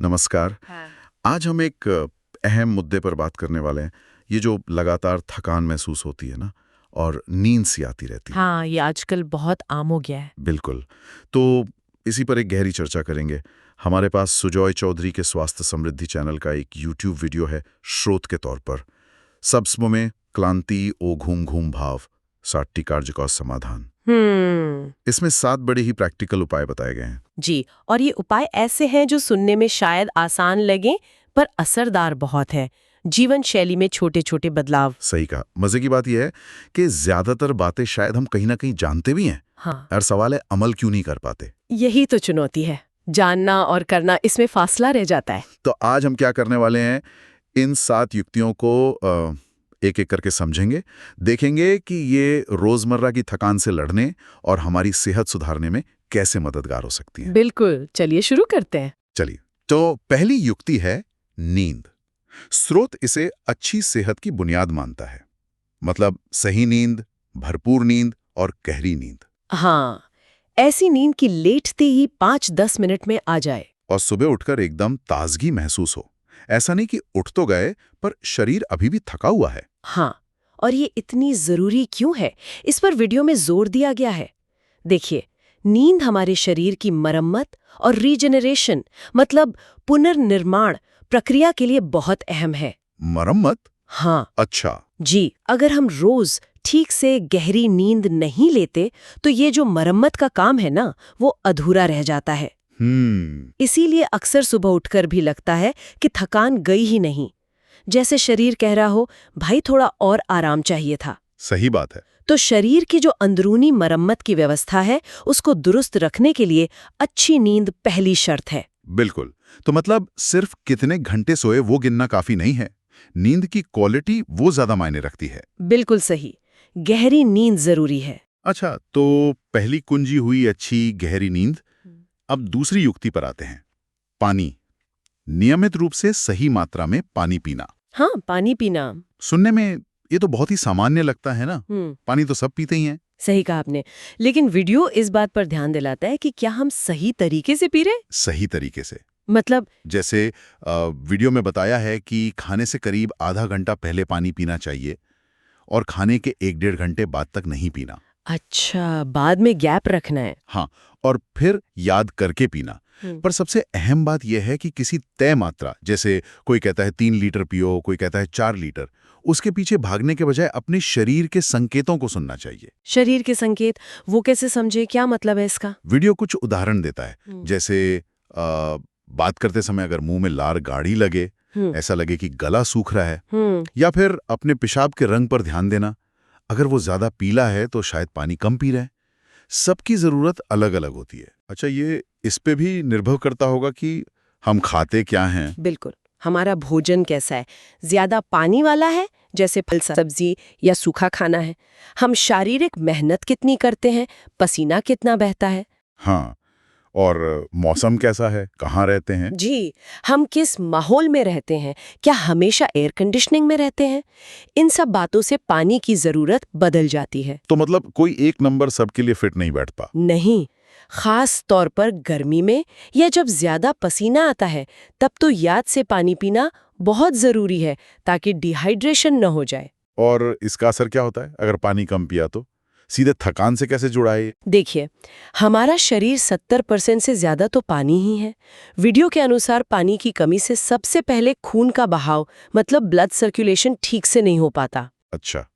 नमस्कार। हाँ। आज हम एक अहम मुद्दे पर बात करने वाले हैं। ये जो लगातार थकान महसूस होती है ना, और नींद सी आती रहती है। हाँ, ये आजकल बहुत आम हो गया है। बिल्कुल। तो इसी पर एक गहरी चर्चा करेंगे। हमारे पास सुजॉय चौधरी के स्वास्थ्य समृद्धि चैनल का एक यूट्यूब वीडियो है, स्रोत के तौर पर। सब्स्म में क्लांति ओ घूम घूम भाव 60 कार्यकौश समाधान। इसमें 7 बड़े ही प्रैक्टिकल उपाय बताए गए हैं। जी, और ये उपाय ऐसे हैं जो सुनने में शायद आसान लगें, पर असरदार बहुत है। जीवन शैली में छोटे छोटे बदलाव। सही कहा। मजे की बात यह है कि ज्यादातर बातें शायद हम कहीं ना कहीं जानते भी हैं, हाँ, और सवाल है अमल क्यों नहीं कर पाते। यही तो चुनौती है। जानना और करना, इसमें फासला रह जाता है। तो आज हम क्या करने वाले हैं, इन 7 युक्तियों को एक एक करके समझेंगे, देखेंगे कि ये रोजमर्रा की थकान से लड़ने और हमारी सेहत सुधारने में कैसे मददगार हो सकती हैं। बिल्कुल, चलिए शुरू करते हैं। चलिए, तो पहली युक्ति है नींद। स्रोत इसे अच्छी सेहत की बुनियाद मानता है। मतलब सही नींद, भरपूर नींद और गहरी नींद। हाँ, ऐसी नींद की लेटते ही 5-10 मिनट में आ जाए। और सुबह उठकर एकदम ताजगी महसूस हो। ऐसा नहीं कि उठ तो गए पर शरीर अभी भी थका हुआ है। हाँ, और ये इतनी जरूरी क्यों है, इस पर वीडियो में जोर दिया गया है। देखिए, नींद हमारे शरीर की मरम्मत और रीजनरेशन, मतलब पुनर्निर्माण प्रक्रिया के लिए बहुत अहम है। मरम्मत? हाँ अच्छा। जी, अगर हम रोज ठीक से गहरी नींद नहीं लेते तो ये जो मरम्मत का काम है ना, वो अधूरा रह जाता है। इसीलिए अक्सर सुबह उठकर भी लगता है कि थकान गई ही नहीं, जैसे शरीर कह रहा हो, भाई थोड़ा और आराम चाहिए था। सही बात है। तो शरीर की जो अंदरूनी मरम्मत की व्यवस्था है, उसको दुरुस्त रखने के लिए अच्छी नींद पहली शर्त है। बिल्कुल। तो मतलब सिर्फ कितने घंटे सोए वो गिनना काफी नहीं है, नींद की क्वालिटी वो ज्यादा मायने रखती है। बिल्कुल सही, गहरी नींद जरूरी है। अच्छा, तो पहली कुंजी हुई अच्छी गहरी नींद। अब दूसरी युक्ति पर आते हैं, पानी। नियमित रूप से सही मात्रा में पानी पीना। हाँ, पानी पीना। सुनने में ये तो बहुत ही सामान्य लगता है ना, पानी तो सब पीते ही हैं। सही कहा आपने, लेकिन वीडियो इस बात पर ध्यान दिलाता है कि क्या हम सही तरीके से पी रहे? सही तरीके से मतलब जैसे वीडियो में बताया है कि खाने से करीब आधा घंटा पहले पानी पीना चाहिए और खाने के 1-1.5 घंटे बाद तक नहीं पीना। अच्छा, बाद में गैप रखना है। हाँ, और फिर याद करके पीना। पर सबसे अहम बात यह है कि किसी तय मात्रा, जैसे कोई कहता है 3 लीटर पियो, कोई कहता है 4 लीटर, उसके पीछे भागने के बजाय अपने शरीर के संकेतों को सुनना चाहिए। शरीर के संकेत, वो कैसे समझे, क्या मतलब है इसका? वीडियो कुछ उदाहरण देता है, जैसे बात करते समय अगर मुंह में लार गाढ़ी लगे, ऐसा लगे कि गला सूख रहा है, या फिर अपने पेशाब के रंग पर ध्यान देना। अगर वो ज्यादा पीला है तो शायद पानी कम पी रहे हैं। सबकी जरूरत अलग अलग होती है। अच्छा, ये इस पे भी निर्भर करता होगा कि हम खाते क्या हैं। बिल्कुल, हमारा भोजन कैसा है, ज्यादा पानी वाला है जैसे फल सब्जी या सूखा खाना है। हम शारीरिक मेहनत कितनी करते हैं, पसीना कितना बहता है। हाँ, और मौसम कैसा है, कहाँ रहते हैं। जी, हम किस माहौल में रहते हैं, क्या हमेशा एयर कंडीशनिंग में रहते हैं। इन सब बातों से पानी की जरूरत बदल जाती है। तो मतलब कोई एक नंबर सबके लिए फिट नहीं बैठता। नहीं, खास तौर पर गर्मी में या जब ज्यादा पसीना आता है, तब तो याद से पानी पीना बहुत जरूरी है ताकि डिहाइड्रेशन न हो जाए। और इसका असर क्या होता है अगर पानी कम पिया तो? सीधे थकान से कैसे जुड़ा है? देखिए, हमारा शरीर 70% से ज्यादा तो पानी ही है। वीडियो के अनुसार पानी की कमी से सबसे पहले खून का बहाव, मतलब ब्लड सर्कुलेशन ठीक से नहीं हो पाता। अच्छा।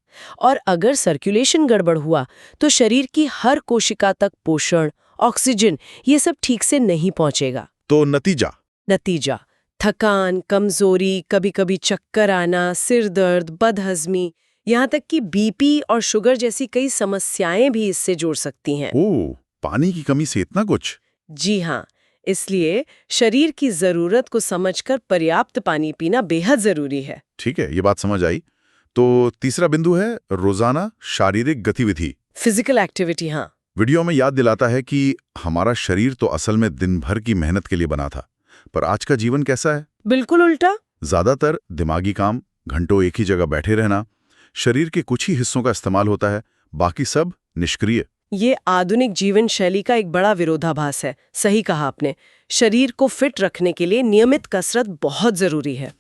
और अगर सर्कुलेशन गड़बड़ हुआ तो शरीर की हर कोशिका तक पोषण, ऑक्सीजन, ये सब ठीक से नहीं पहुंचेगा। तो नतीजा थकान, कमजोरी, कभी-कभी चक्कर आना, सिर दर्द, बदहजमी, यहाँ तक कि बीपी और शुगर जैसी कई समस्याएं भी इससे जुड़ सकती हैं। ओह, पानी की कमी से इतना कुछ? जी हाँ, इसलिए शरीर की जरूरत को समझकर पर्याप्त पानी पीना बेहद जरूरी है। ठीक है, ये बात समझ आई। तो तीसरा बिंदु है रोजाना शारीरिक गतिविधि। Physical activity. हाँ, वीडियो में याद दिलाता है कि हमारा शरीर तो असल में दिन भर की मेहनत के लिए बना था, पर आज का जीवन कैसा है? बिल्कुल उल्टा। ज्यादातर दिमागी काम, घंटों एक ही जगह बैठे रहना, शरीर के कुछ ही हिस्सों का इस्तेमाल होता है, बाकी सब निष्क्रिय। ये आधुनिक जीवन शैली का एक बड़ा विरोधाभास है। सही कहा आपने। शरीर को फिट रखने के लिए नियमित कसरत बहुत जरूरी है।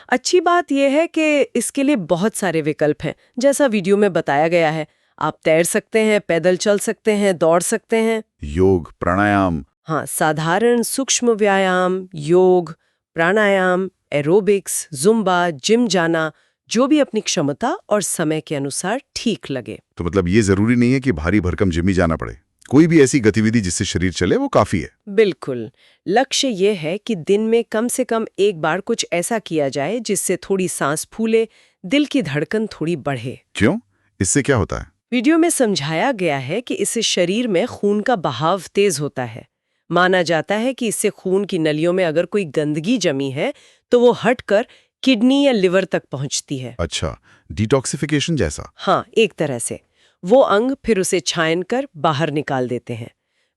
अच्छी बात यह है कि इसके लिए बहुत सारे विकल्प हैं, जैसा वीडियो में बताया गया है। आप तैर सकते हैं, पैदल चल सकते हैं, दौड़ सकते हैं। योग, प्राणायाम। हाँ, साधारण सूक्ष्म व्यायाम, योग, प्राणायाम, एरोबिक्स, जुम्बा, जिम जाना, जो भी अपनी क्षमता और समय के अनुसार ठीक लगे। तो मतलब ये जरूरी नहीं है कि भारी भरकम जिम ही जाना पड़े। कोई भी ऐसी गतिविधि जिससे शरीर चले वो काफी है। बिल्कुल। लक्ष्य ये है कि दिन में कम से कम एक बार कुछ ऐसा किया जाए जिससे थोड़ी सांस फूले, दिल की धड़कन थोड़ी बढ़े। क्यों? इससे क्या होता है? वीडियो में समझाया गया है कि इससे शरीर में खून का बहाव तेज होता है। माना जाता है कि इससे खून की नलियों में अगर कोई गंदगी जमी है तो वो हटकर किडनी या लिवर तक पहुंचती है। अच्छा, डिटॉक्सिफिकेशन जैसा। हाँ, एक तरह से। वो अंग फिर उसे छान कर बाहर निकाल देते हैं।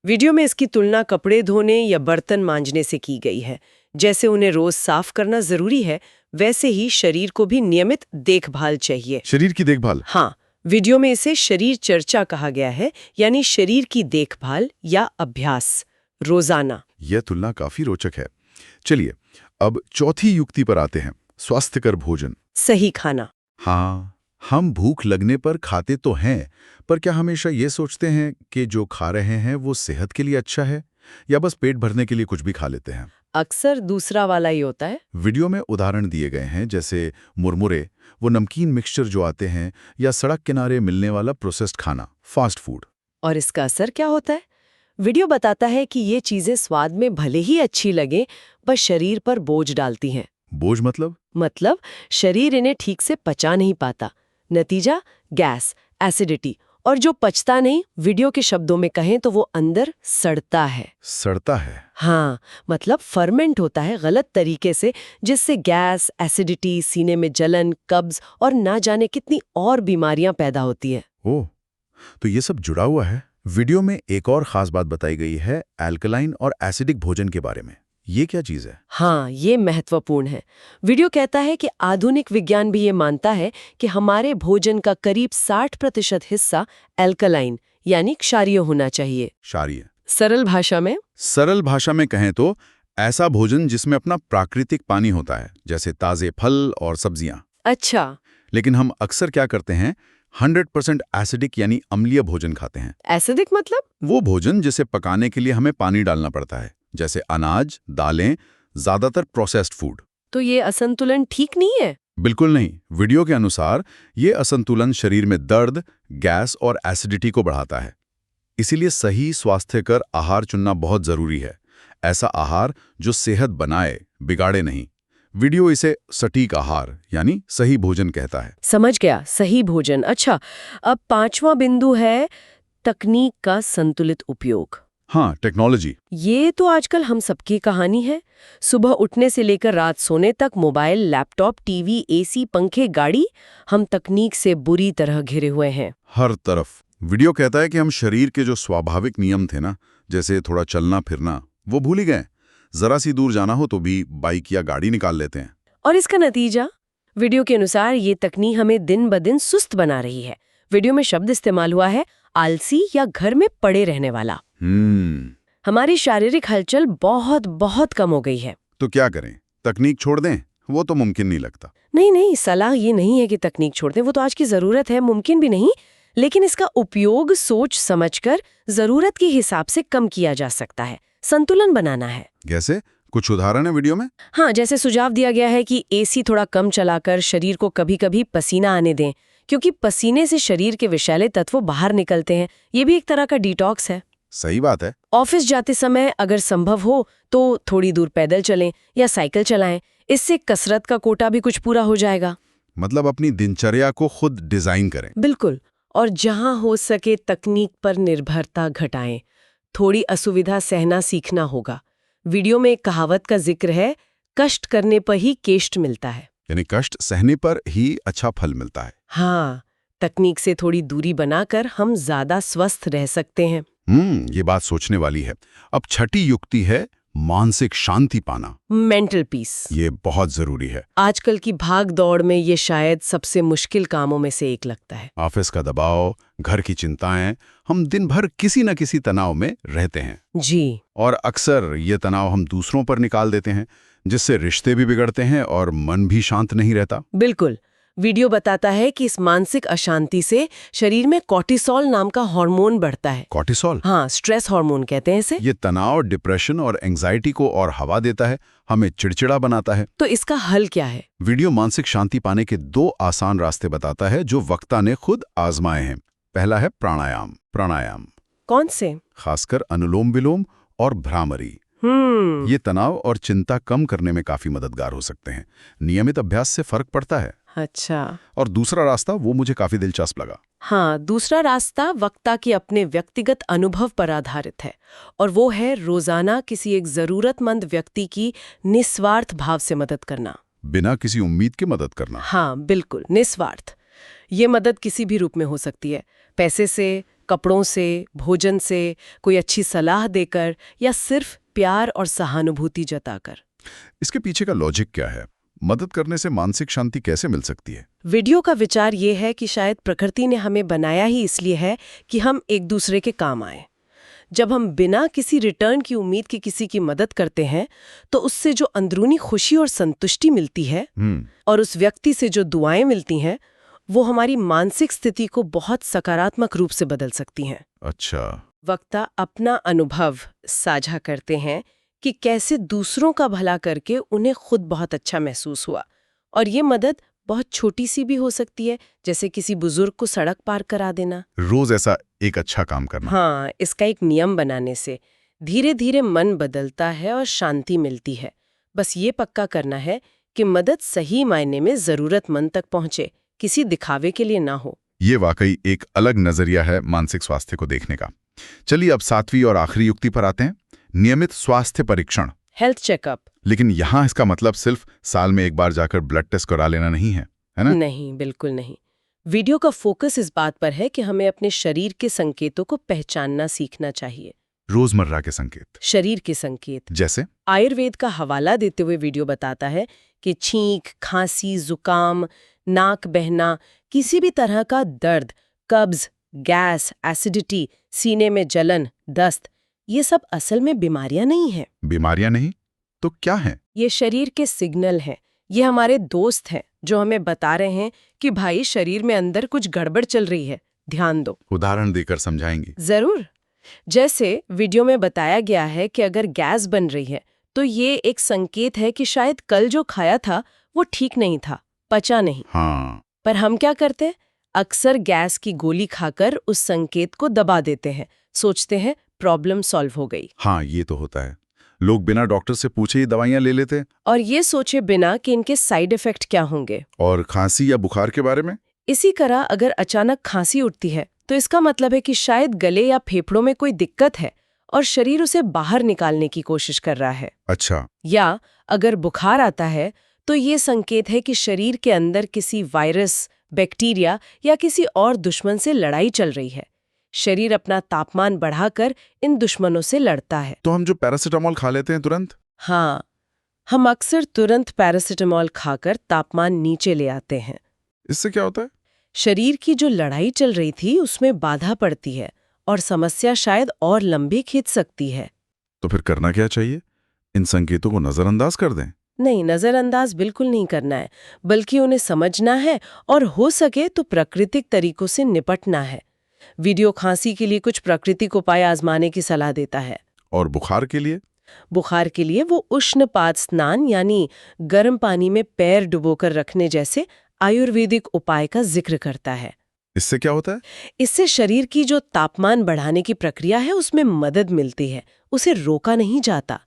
वीडियो में इसकी तुलना कपड़े धोने या बर्तन मांजने से की गई है। जैसे उन्हें रोज साफ करना जरूरी है, वैसे ही शरीर को भी नियमित देखभाल चाहिए। शरीर की देखभाल? हाँ, वीडियो में इसे शरीर चर्चा कहा गया है, यानी शरीर की देखभाल या अभ्यास रोजाना। यह तुलना काफी रोचक है। चलिए, अब चौथी युक्ति पर आते हैं, स्वास्थ्यकर भोजन। सही खाना। हाँ, हम भूख लगने पर खाते तो हैं, पर क्या हमेशा ये सोचते हैं कि जो खा रहे हैं वो सेहत के लिए अच्छा है, या बस पेट भरने के लिए कुछ भी खा लेते हैं? अक्सर दूसरा वाला ही होता है। वीडियो में उदाहरण दिए गए हैं, जैसे मुरमुरे, वो नमकीन मिक्सचर जो आते हैं, या सड़क किनारे मिलने वाला प्रोसेस्ड खाना, फास्ट फूड। और इसका असर क्या होता है? वीडियो बताता है कि ये चीजें स्वाद में भले ही अच्छी लगे, पर शरीर पर बोझ डालती हैं। बोझ मतलब शरीर इन्हें ठीक से पचा नहीं पाता। नतीजा गैस, एसिडिटी, और जो पचता नहीं, वीडियो के शब्दों में कहें तो वो अंदर सड़ता है। सड़ता है? हाँ, मतलब फर्मेंट होता है गलत तरीके से, जिससे गैस, एसिडिटी, सीने में जलन, कब्ज और ना जाने कितनी और बीमारियां पैदा होती है। ओह, तो ये सब जुड़ा हुआ है। वीडियो में एक और खास बात बताई गई है एल्कलाइन और एसिडिक भोजन के बारे में। ये क्या चीज है? हाँ, ये महत्वपूर्ण है। वीडियो कहता है कि आधुनिक विज्ञान भी ये मानता है कि हमारे भोजन का करीब 60% हिस्सा एल्कलाइन यानी क्षारीय होना चाहिए। क्षारीय? सरल भाषा में कहें तो ऐसा भोजन जिसमें अपना प्राकृतिक पानी होता है, जैसे ताजे फल और सब्जियां। अच्छा। लेकिन हम अक्सर क्या करते हैं, 100% एसिडिक यानी अम्लीय भोजन खाते हैं। एसिडिक मतलब? वो भोजन जिसे पकाने के लिए हमें पानी डालना पड़ता है, जैसे अनाज, दालें, ज्यादातर प्रोसेस्ड फूड। तो ये असंतुलन ठीक नहीं है? बिल्कुल नहीं। वीडियो के अनुसार ये असंतुलन शरीर में दर्द, गैस और एसिडिटी को बढ़ाता है। इसीलिए सही स्वास्थ्यकर आहार चुनना बहुत जरूरी है। ऐसा आहार जो सेहत बनाए, बिगाड़े नहीं। वीडियो इसे सटीक आहार यानी सही भोजन कहता है। समझ गया, सही भोजन। अच्छा, अब 5वां बिंदु है तकनीक का संतुलित उपयोग। हाँ, टेक्नोलॉजी। ये तो आजकल हम सबकी कहानी है। सुबह उठने से लेकर रात सोने तक मोबाइल, लैपटॉप, टीवी, एसी, पंखे, गाड़ी, हम तकनीक से बुरी तरह घिरे हुए हैं। हर तरफ। वीडियो कहता है कि हम शरीर के जो स्वाभाविक नियम थे ना, जैसे थोड़ा चलना फिरना, वो भूल ही गए। जरा सी दूर जाना हो तो भी बाइक या गाड़ी निकाल लेते हैं। और इसका नतीजा? वीडियो के अनुसार ये तकनीक हमें दिन ब दिन सुस्त बना रही है। वीडियो में शब्द इस्तेमाल हुआ है आलसी या घर में पड़े रहने वाला। हमारी शारीरिक हलचल बहुत बहुत कम हो गई है। तो क्या करें? तकनीक छोड़ दें? वो तो मुमकिन नहीं लगता। नहीं, सलाह ये नहीं है कि तकनीक छोड़ दें, वो तो आज की जरूरत है, मुमकिन भी नहीं। लेकिन इसका उपयोग सोच समझकर जरूरत के हिसाब से कम किया जा सकता है। संतुलन बनाना है। जैसे कुछ उदाहरण है वीडियो में? हाँ, जैसे सुझाव दिया गया है कि एसी थोड़ा कम चलाकर शरीर को कभी कभी पसीना आने दें, क्योंकि पसीने से शरीर के विषैले तत्व बाहर निकलते हैं। ये भी एक तरह का डिटॉक्स है। सही बात है। ऑफिस जाते समय अगर संभव हो तो थोड़ी दूर पैदल चलें या साइकिल चलाएं। इससे कसरत का कोटा भी कुछ पूरा हो जाएगा। मतलब अपनी दिनचर्या को खुद डिजाइन करें। बिल्कुल। और जहां हो सके तकनीक पर निर्भरता घटाएं। थोड़ी असुविधा सहना सीखना होगा। वीडियो में एक कहावत का जिक्र है, कष्ट करने पर ही केष्ट मिलता है। यानी कष्ट सहने पर ही अच्छा फल मिलता है। हाँ, तकनीक से थोड़ी दूरी बनाकर हम ज्यादा स्वस्थ रह सकते हैं। ये बात सोचने वाली है। अब छठी युक्ति है मानसिक शांति पाना। Mental peace. ये बहुत जरूरी है। आजकल की भाग दौड़ में ये शायद सबसे मुश्किल कामों में से एक लगता है। ऑफिस का दबाव, घर की चिंताएं, हम दिन भर किसी न किसी तनाव में रहते हैं जी। और अक्सर ये तनाव हम दूसरों पर निकाल देते हैं, जिससे रिश्ते भी बिगड़ते हैं और मन भी शांत नहीं रहता। बिल्कुल। वीडियो बताता है कि इस मानसिक अशांति से शरीर में कॉर्टिसोल नाम का हार्मोन बढ़ता है। कॉर्टिसोल? हाँ, स्ट्रेस हार्मोन कहते हैं इसे। ये तनाव, डिप्रेशन और एंजाइटी को और हवा देता है, हमें चिड़चिड़ा बनाता है। तो इसका हल क्या है? वीडियो मानसिक शांति पाने के 2 आसान रास्ते बताता है जो वक्ता ने खुद आजमाए हैं। पहला है प्राणायाम। कौन से? खासकर अनुलोम विलोम और भ्रामरी। ये तनाव और चिंता कम करने में काफी मददगार हो सकते हैं। नियमित अभ्यास से फर्क पड़ता है। अच्छा। और दूसरा रास्ता, वो मुझे काफी दिलचस्प लगा। हाँ, दूसरा रास्ता वक्ता के अपने व्यक्तिगत अनुभव पर आधारित है और वो है रोजाना किसी एक जरूरतमंद व्यक्ति की निस्वार्थ भाव से मदद करना। बिना किसी उम्मीद के मदद करना। हाँ, बिल्कुल, निस्वार्थ। ये मदद किसी भी रूप में हो सकती है, पैसे से, कपड़ों से, भोजन से, कोई अच्छी सलाह देकर या सिर्फ प्यार और सहानुभूति जताकर। इसके पीछे का लॉजिक क्या है? मदद करने से मानसिक शांति कैसे मिल सकती है? वीडियो का विचार ये है कि शायद प्रकृति ने हमें बनाया ही इसलिए है कि हम एक दूसरे के काम आए। जब हम बिना किसी रिटर्न की उम्मीद के किसी की मदद करते हैं तो उससे जो अंदरूनी खुशी और संतुष्टि मिलती है और उस व्यक्ति से जो दुआएं मिलती हैं, वो हमारी मानसिक स्थिति को बहुत सकारात्मक रूप से बदल सकती हैं। अच्छा। वक्ता अपना अनुभव साझा करते हैं कि कैसे दूसरों का भला करके उन्हें खुद बहुत अच्छा महसूस हुआ, और ये मदद बहुत छोटी सी भी हो सकती है, जैसे किसी बुजुर्ग को सड़क पार करा देना। रोज ऐसा एक अच्छा काम करना। हाँ, इसका एक नियम बनाने से धीरे धीरे मन बदलता है और शांति मिलती है। बस ये पक्का करना है कि मदद सही मायने में जरूरतमंद तक पहुंचे, किसी दिखावे के लिए ना हो। ये वाकई एक अलग नजरिया है मानसिक स्वास्थ्य को देखने का। चलिए अब 7वीं और आखिरी युक्ति पर आते हैं, नियमित स्वास्थ्य परीक्षण, हेल्थ चेकअप। लेकिन यहाँ इसका मतलब सिर्फ साल में एक बार जाकर ब्लड टेस्ट करा लेना नहीं है, है ना? नहीं, बिल्कुल नहीं। वीडियो का फोकस इस बात पर है कि हमें अपने शरीर के संकेतों को पहचानना सीखना चाहिए। रोजमर्रा के संकेत, शरीर के संकेत जैसे? आयुर्वेद का हवाला देते हुए वीडियो बताता है कि छींक, खांसी, जुकाम, नाक बहना, किसी भी तरह का दर्द, कब्ज, गैस, एसिडिटी, सीने में जलन, दस्त, ये सब असल में बीमारियां नहीं हैं। बीमारियां नहीं तो क्या है? ये शरीर के सिग्नल हैं। ये हमारे दोस्त हैं जो हमें बता रहे हैं कि भाई शरीर में अंदर कुछ गड़बड़ चल रही है, ध्यान दो। उदाहरण देकर समझाएंगे? जरूर। जैसे वीडियो में बताया गया है कि अगर गैस बन रही है तो ये एक संकेत है कि शायद कल जो खाया था वो ठीक नहीं था, पचा नहीं। हाँ। पर हम क्या करते हैं? अक्सर गैस की गोली खाकर उस संकेत को दबा देते हैं, सोचते हैं प्रॉब्लम सॉल्व हो गई। हाँ, ये तो होता है। लोग बिना डॉक्टर से पूछे ही दवाइयां ले लेते हैं और ये सोचे बिना कि इनके साइड इफेक्ट क्या होंगे। और खांसी या बुखार के बारे में? इसी तरह अगर अचानक खांसी उठती है तो इसका मतलब है कि शायद गले या फेफड़ों में कोई दिक्कत है और शरीर उसे बाहर निकालने की कोशिश कर रहा है। अच्छा। या अगर बुखार आता है तो ये संकेत है कि शरीर के अंदर किसी वायरस, बैक्टीरिया या किसी और दुश्मन से लड़ाई चल रही है। शरीर अपना तापमान बढ़ाकर इन दुश्मनों से लड़ता है। तो हम जो पैरासिटामोल खा लेते हैं तुरंत? हाँ, हम अक्सर तुरंत पैरासिटामोल खाकर तापमान नीचे ले आते हैं। इससे क्या होता है? शरीर की जो लड़ाई चल रही थी उसमें बाधा पड़ती है और समस्या शायद और लंबी खींच सकती है। तो फिर करना क्या चाहिए? इन संकेतों को नजरअंदाज कर दें? नहीं, नजरअंदाज बिल्कुल नहीं करना है, बल्कि उन्हें समझना है और हो सके तो प्राकृतिक तरीकों से निपटना है। वीडियो खांसी के लिए कुछ प्राकृतिक उपाय आजमाने की सलाह देता है। और बुखार के लिए? बुखार के लिए वो उष्णपात स्नान यानी गर्म पानी में पैर डुबोकर रखने जैसे आयुर्वेदिक उपाय का जिक्र करता है। इससे क्या होता है? इससे शरीर की जो तापमान बढ़ाने की प्रक्रिया है उसमें मदद मिलती है, उसे रोका नहीं जाता।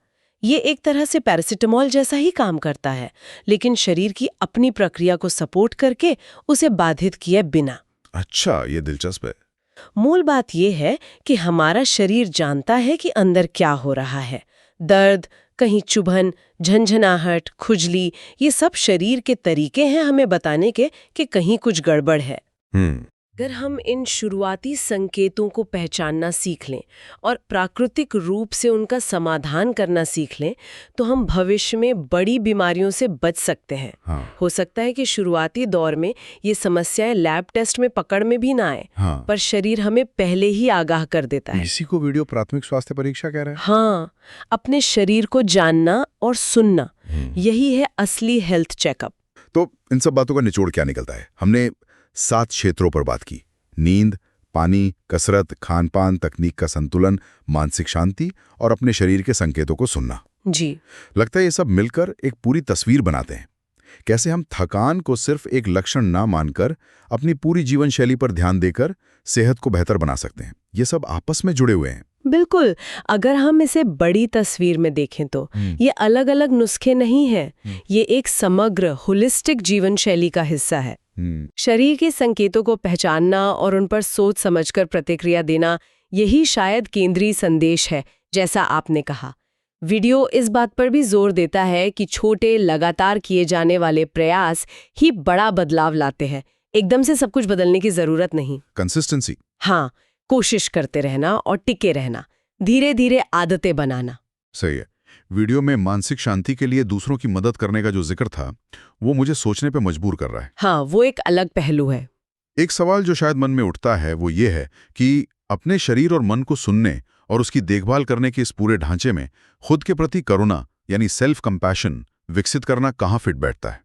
ये एक तरह से पैरासिटामोल जैसा ही काम करता है, लेकिन शरीर की अपनी प्रक्रिया को सपोर्ट करके उसे बाधित किए बिना। अच्छा, ये दिलचस्प है। मूल बात यह है कि हमारा शरीर जानता है कि अंदर क्या हो रहा है। दर्द, कहीं चुभन, झंझनाहट, खुजली, ये सब शरीर के तरीके हैं हमें बताने के कि कहीं कुछ गड़बड़ है। अगर हम इन शुरुआती संकेतों को पहचानना सीख लें और प्राकृतिक रूप से उनका समाधान करना सीख लें तो हम भविष्य में बड़ी बीमारियों से बच सकते हैं। हो सकता है कि शुरुआती दौर में ये समस्याएं लैब टेस्ट में पकड़ में भी ना आए, पर शरीर हमें पहले ही आगाह कर देता है। इसी को वीडियो प्राथमिक स्वास्थ्य परीक्षा कह रहे हैं। हाँ, अपने शरीर को जानना और सुनना, यही है असली हेल्थ चेकअप। तो इन सब बातों का निचोड़ क्या निकलता है? हमने 7 क्षेत्रों पर बात की: नींद, पानी, कसरत, खान-पान, तकनीक का संतुलन, मानसिक शांति और अपने शरीर के संकेतों को सुनना। जी, लगता है ये सब मिलकर एक पूरी तस्वीर बनाते हैं। कैसे हम थकान को सिर्फ एक लक्षण ना मानकर अपनी पूरी जीवन शैली पर ध्यान देकर सेहत को बेहतर बना सकते हैं। ये सब आपस में जुड़े हुए हैं। बिल्कुल। अगर हम इसे बड़ी तस्वीर में देखें तो ये अलग अलग नुस्खे नहीं हैं, ये एक समग्र होलिस्टिक जीवन शैली का हिस्सा है। शरीर के संकेतों को पहचानना और उन पर सोच समझकर प्रतिक्रिया देना, यही शायद केंद्रीय संदेश है, जैसा आपने कहा। वीडियो इस बात पर भी जोर देता है कि छोटे लगातार किए जाने वाले प्रयास ही बड़ा बदलाव लाते हैं। एकदम से सब कुछ बदलने की जरूरत नहीं। कंसिस्टेंसी। हाँ, कोशिश करते रहना और टिके रहना, धीरे धीरे आदतें बनाना। सही है। वीडियो में मानसिक शांति के लिए दूसरों की मदद करने का जो जिक्र था, वो मुझे सोचने पे मजबूर कर रहा है। हाँ, वो एक अलग पहलू है। एक सवाल जो शायद मन में उठता है वो ये है कि अपने शरीर और मन को सुनने और उसकी देखभाल करने के इस पूरे ढांचे में खुद के प्रति करुणा यानी सेल्फ कंपैशन विकसित करना कहाँ फिट बैठता है?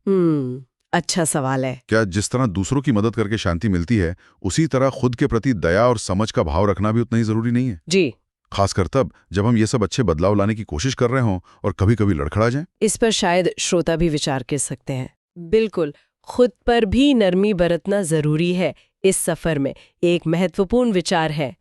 अच्छा सवाल है। क्या जिस तरह दूसरों की मदद करके शांति मिलती है, उसी तरह खुद के प्रति दया और समझ का भाव रखना भी उतना ही जरूरी नहीं है? जी, खासकर तब जब हम ये सब अच्छे बदलाव लाने की कोशिश कर रहे हों और कभी-कभी लड़खड़ा जाएं। इस पर शायद श्रोता भी विचार कर सकते हैं। बिल्कुल, खुद पर भी नरमी बरतना जरूरी है। इस सफर में एक महत्वपूर्ण विचार है,